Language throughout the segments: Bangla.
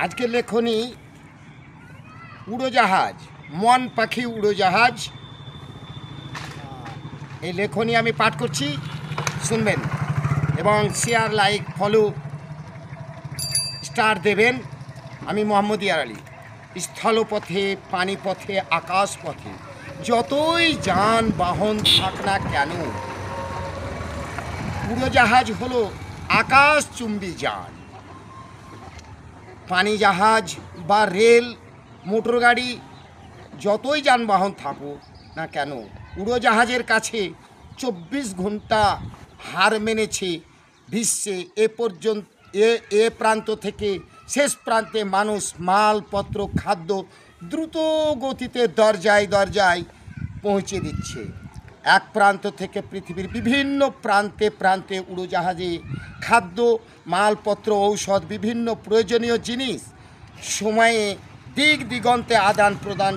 আজকের লেখনী উড়োজাহাজ, মন পাখি উড়োজাহাজ। এই লেখনী আমি পাঠ করছি, শুনবেন এবং শেয়ার, লাইক, ফলো, স্টার দেবেন। আমি মোহাম্মদ ইয়ার আলী। স্থলপথে, পানিপথে, আকাশপথে যতই যানবাহন থাক না কেন, উড়োজাহাজ হলো আকাশচুম্বী যান। পানি জাহাজ বা রেল, মোটর গাড়ি, যতই যানবাহন থাকুক না কেন, উড়োজাহাজের কাছে 24 ঘন্টা হার মেনেছে বিশ্বে। এ পর্যন্ত এ প্রান্ত থেকে শেষ প্রান্তে মানুষ, মালপত্র, খাদ্য দ্রুত গতিতে দরজায় দরজায় পৌঁছে দিচ্ছে। এক প্রান্ত থেকে পৃথিবীর বিভিন্ন প্রান্তে প্রান্তে উড়োজাহাজে খাদ্য, মালপত্র, ঔষধ, বিভিন্ন প্রয়োজনীয় জিনিস সময়ে দিক দিগন্তে আদান প্রদান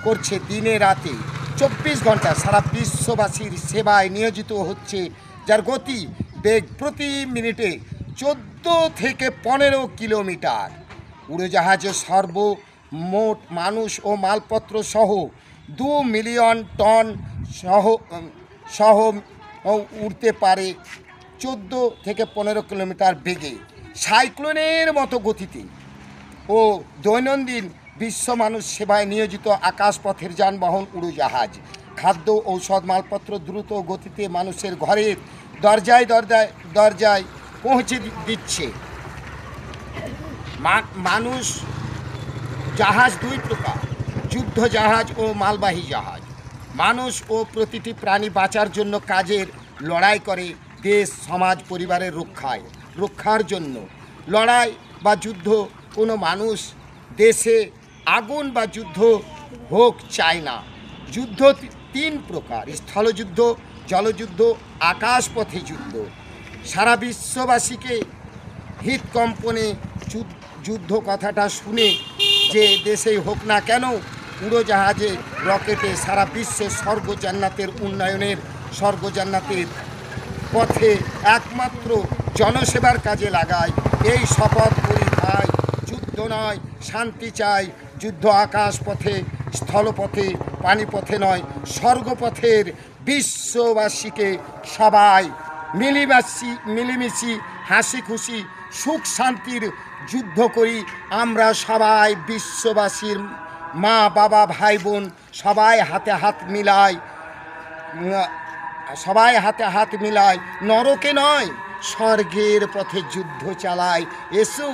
করছে। দিনে রাতে 24 ঘন্টা সারা বিশ্ববাসীর সেবায় নিয়োজিত হচ্ছে, যার গতি বেগ প্রতি মিনিটে 14 থেকে 15 কিলোমিটার। উড়োজাহাজে সর্বমোট মানুষ ও মালপত্র সহ 2 মিলিয়ন টন সহ উড়তে পারে 14 থেকে 15 কিলোমিটার বেগে, সাইক্লোনের মতো গতিতে। ও দৈনন্দিন বিশ্ব মানুষ সেবায় নিয়োজিত আকাশপথের যানবাহন উড়োজাহাজ খাদ্য, ঔষধ, মালপত্র দ্রুত গতিতে মানুষের ঘরের দরজায় দরজায় দরজায় পৌঁছে দিচ্ছে। মানুষ জাহাজ 2 প্রকার: যুদ্ধ জাহাজ ও মালবাহী জাহাজ। মানুষ ও প্রতিটি প্রাণী বাঁচার জন্য কাজের লড়াই করে, দেশ, সমাজ, পরিবারের রক্ষার জন্য লড়াই বা যুদ্ধ। কোনো মানুষ দেশে আগুন বা যুদ্ধ হোক চায় না। যুদ্ধ 3 প্রকার: স্থলযুদ্ধ, জলযুদ্ধ, আকাশপথে যুদ্ধ। সারা বিশ্ববাসীকে হৃদকম্পনে যুদ্ধ কথাটা শুনে যে দেশেই হোক না কেন, উড়োজাহাজে, রকেটে সারা বিশ্বে স্বর্গজান্নাতের উন্নয়নের, স্বর্গজান্নাতের পথে একমাত্র জনসেবার কাজে লাগায়। এই শপথ করি ভাই, যুদ্ধ নয়, শান্তি চাই। যুদ্ধ আকাশপথে, স্থলপথে, পানিপথে নয়, স্বর্গপথের। বিশ্ববাসীকে সবাই মিলেমিশি হাসি খুশি সুখ শান্তির যুদ্ধ করি। আমরা সবাই বিশ্ববাসীর মা, বাবা, ভাই, বোন সবাই হাতে হাত মিলায় নরকে নয়, স্বর্গের পথে যুদ্ধ চালায়। এসো।